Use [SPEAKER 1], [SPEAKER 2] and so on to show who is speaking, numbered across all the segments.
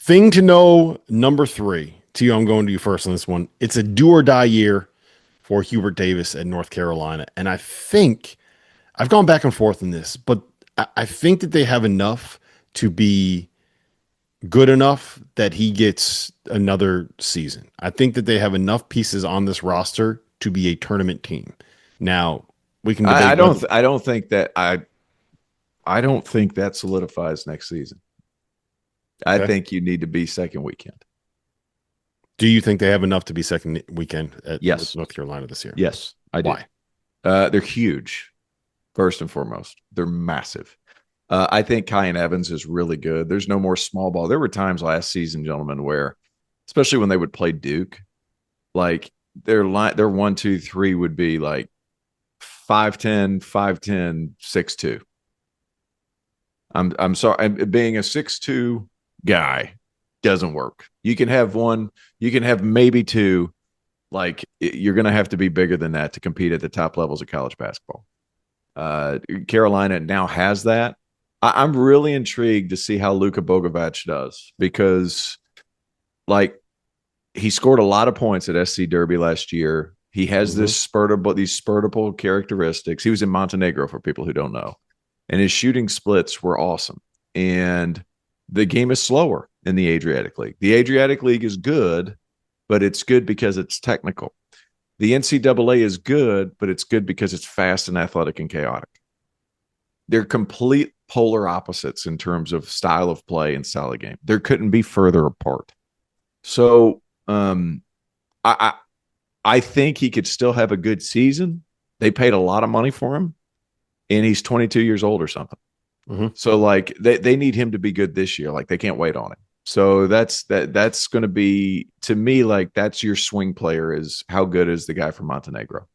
[SPEAKER 1] Thing to know, number 3. Tio, I'm going to you first on this one. It's a do or die year for Hubert Davis at North Carolina. And I think I've gone back and forth on this, but I think that they have enough to be good enough that he gets another season. I think that they have enough pieces on this roster to be a tournament team. Now, we can debate.
[SPEAKER 2] I don't think that solidifies next season. I think you need to be second weekend.
[SPEAKER 1] Do you think they have enough to be second weekend at
[SPEAKER 2] Yes.
[SPEAKER 1] North Carolina this year?
[SPEAKER 2] Yes, I do.
[SPEAKER 1] Why?
[SPEAKER 2] They're huge, first and foremost. They're massive. I think Kyan Evans is really good. There's no more small ball. There were times last season, gentlemen, where, especially when they would play Duke, like their 1, 2, 3 would be like 5'10", 5'10", 6'2". I'm sorry. Being a 6'2" guy doesn't work. You can have one. You can have maybe two. Like, you're going to have to be bigger than that to compete at the top levels of college basketball. Carolina now has that. I'm really intrigued to see how Luka Bogovac does, because, like, he scored a lot of points at SC Derby last year. He has these spurtable characteristics. He was in Montenegro, for people who don't know, and his shooting splits were awesome. And the game is slower in the Adriatic League. The Adriatic League is good, but it's good because it's technical. The NCAA is good, but it's good because it's fast and athletic and chaotic. They're complete polar opposites in terms of style of play and style of game. There couldn't be further apart. So I think he could still have a good season. They paid a lot of money for him, and he's 22 years old or something. Mm-hmm. So, like, they need him to be good this year. Like, they can't wait on him. So that's going to be, to me, like, that's your swing player, is how good is the guy from Montenegro.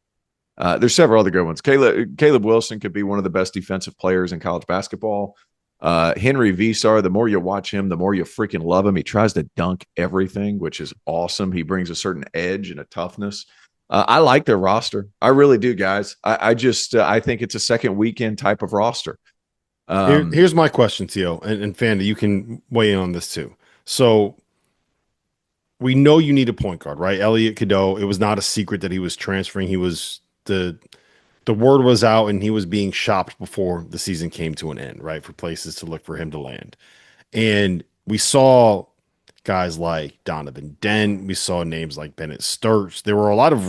[SPEAKER 2] There's several other good ones. Caleb Wilson could be one of the best defensive players in college basketball. Henry Visar, the more you watch him, the more you freaking love him. He tries to dunk everything, which is awesome. He brings a certain edge and a toughness. I like their roster. I really do, guys. I think it's a second weekend type of roster.
[SPEAKER 1] Here's my question, Theo, and Fanda, you can weigh in on this too. So we know you need a point guard, right? Elliot Cadeau, it was not a secret that he was transferring. He was the word was out, and he was being shopped before the season came to an end, right? For places to look for him to land. And we saw guys like Donovan Dent. We saw names like Bennett Sturts. There were a lot of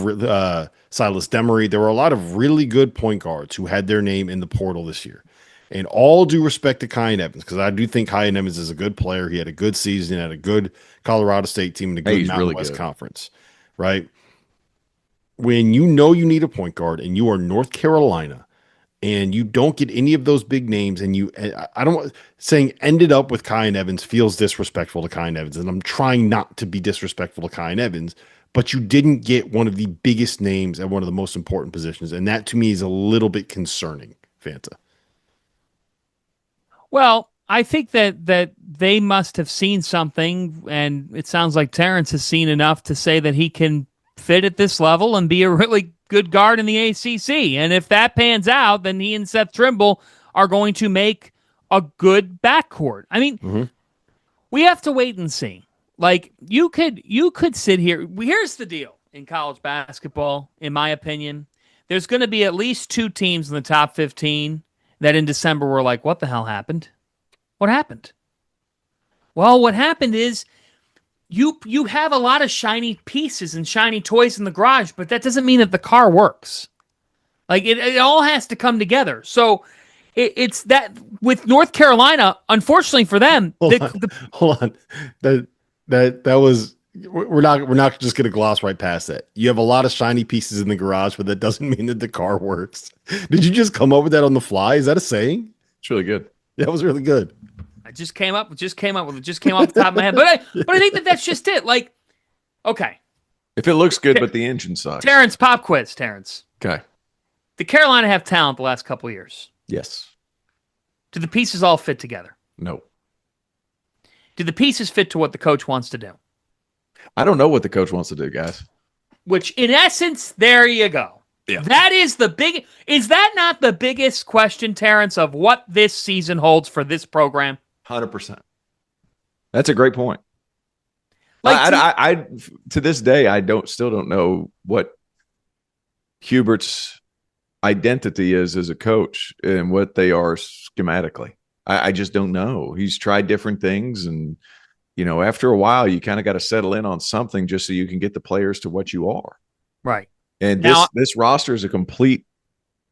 [SPEAKER 1] Silas Demery. There were a lot of really good point guards who had their name in the portal this year. And all due respect to Kyan Evans, because I do think Kyan Evans is a good player. He had a good season, had a good Colorado State team, and a good Mountain West Conference, right? When you know you need a point guard and you are North Carolina and you don't get any of those big names, and I don't saying ended up with Kyan Evans feels disrespectful to Kyan Evans, and I'm trying not to be disrespectful to Kyan Evans, but you didn't get one of the biggest names at one of the most important positions, and that to me is a little bit concerning, Fanta.
[SPEAKER 3] Well, I think that they must have seen something, and it sounds like Terrence has seen enough to say that he can fit at this level and be a really good guard in the ACC. And if that pans out, then he and Seth Trimble are going to make a good backcourt. I mean, we have to wait and see. Like, you could sit here. Here's the deal in college basketball, in my opinion. There's going to be at least 2 teams in the top 15 that in December were like, what the hell happened? What happened? Well, what happened is you have a lot of shiny pieces and shiny toys in the garage, but that doesn't mean that the car works. Like, it all has to come together. So it's that with North Carolina, unfortunately for them,
[SPEAKER 1] hold on. That was we're not just gonna gloss right past that. You have a lot of shiny pieces in the garage, but that doesn't mean that the car works. Did you just come up with that on the fly? Is that a saying?
[SPEAKER 2] It's really good.
[SPEAKER 1] That was really good.
[SPEAKER 3] I just came up with it. Just came off the top of my head. But I think that's just it. Like, okay.
[SPEAKER 2] If it looks good, but the engine sucks.
[SPEAKER 3] Terrence, pop quiz, Terrence.
[SPEAKER 2] Okay.
[SPEAKER 3] Did Carolina have talent the last couple of years?
[SPEAKER 2] Yes.
[SPEAKER 3] Do the pieces all fit together?
[SPEAKER 2] No.
[SPEAKER 3] Do the pieces fit to what the coach wants to do?
[SPEAKER 2] I don't know what the coach wants to do, guys.
[SPEAKER 3] Which, in essence, there you go.
[SPEAKER 2] Yeah.
[SPEAKER 3] That is is that not the biggest question, Terrence, of what this season holds for this program?
[SPEAKER 2] 100%. That's a great point.
[SPEAKER 3] Like,
[SPEAKER 2] I to this day, I still don't know what Hubert's identity is as a coach and what they are schematically. I just don't know. He's tried different things, and after a while, you kind of got to settle in on something just so you can get the players to what you are.
[SPEAKER 3] right.
[SPEAKER 2] And
[SPEAKER 3] Now,
[SPEAKER 2] this roster is a complete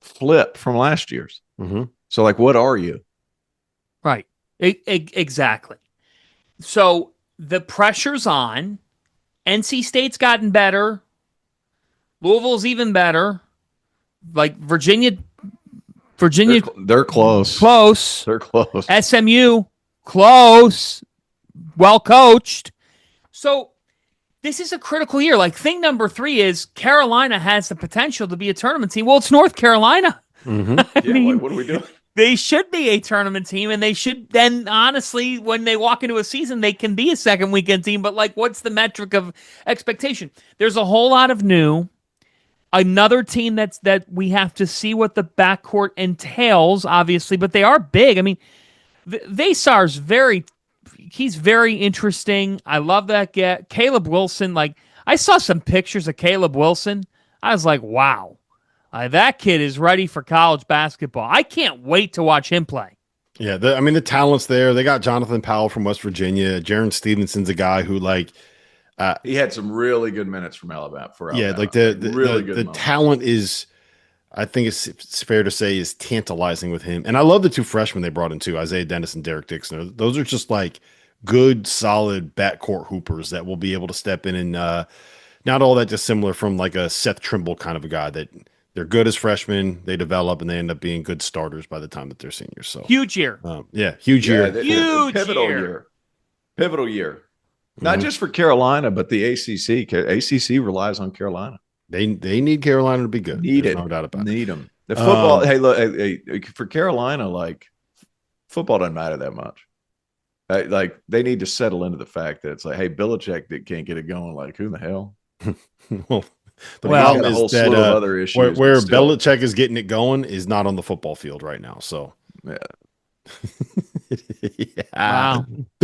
[SPEAKER 2] flip from last year's.
[SPEAKER 1] Mm-hmm.
[SPEAKER 2] So, like, what are you?
[SPEAKER 3] right. Exactly. So the pressure's on. NC State's gotten better. Louisville's even better. Like Virginia,
[SPEAKER 2] They're close.
[SPEAKER 3] close.
[SPEAKER 2] They're close.
[SPEAKER 3] SMU, close. Well coached. So this is a critical year. Like, thing number 3 is Carolina has the potential to be a tournament team. Well, it's North Carolina.
[SPEAKER 1] Mm-hmm.
[SPEAKER 3] I mean,
[SPEAKER 2] what are we doing?
[SPEAKER 3] they should be a tournament team, and they should then, honestly, when they walk into a season, they can be a second weekend team. But, like, what's the metric of expectation? There's a whole lot of new. Another team that we have to see what the backcourt entails, obviously, but they are big. I mean, Vasar's he's very interesting. I love that guy. Caleb Wilson, like, I saw some pictures of Caleb Wilson. I was like, wow. That kid is ready for college basketball. I can't wait to watch him play.
[SPEAKER 1] Yeah, the talent's there. They got Jonathan Powell from West Virginia. Jaron Stevenson's a guy who, like,
[SPEAKER 2] He had some really good minutes from Alabama.
[SPEAKER 1] yeah, like
[SPEAKER 2] really good
[SPEAKER 1] the
[SPEAKER 2] moments.
[SPEAKER 1] talent is, I think it's fair to say, is tantalizing with him. And I love the 2 freshmen they brought in too, Isaiah Dennis and Derek Dixon. Those are just like good, solid backcourt hoopers that will be able to step in and not all that dissimilar from like a Seth Trimble kind of a guy that they're good as freshmen, they develop, and they end up being good starters by the time that they're seniors. So
[SPEAKER 3] Huge year.
[SPEAKER 1] Huge year.
[SPEAKER 3] Huge
[SPEAKER 2] pivotal
[SPEAKER 3] year.
[SPEAKER 2] Pivotal year. Not just for Carolina, but the ACC. ACC relies on Carolina.
[SPEAKER 1] They need Carolina to be good. There's no doubt about it.
[SPEAKER 2] Need them. The football. Hey, look. For Carolina, like, football doesn't matter that much. Like, they need to settle into the fact that it's like, hey, Belichick that can't get it going. Like, who in the hell?
[SPEAKER 1] Well, the
[SPEAKER 2] Well,
[SPEAKER 1] problem
[SPEAKER 2] a whole
[SPEAKER 1] is that
[SPEAKER 2] slew of other issues,
[SPEAKER 1] where
[SPEAKER 2] but still.
[SPEAKER 1] Belichick is getting it going is not on the football field right now. So
[SPEAKER 2] Yeah.
[SPEAKER 1] yeah.
[SPEAKER 3] Wow.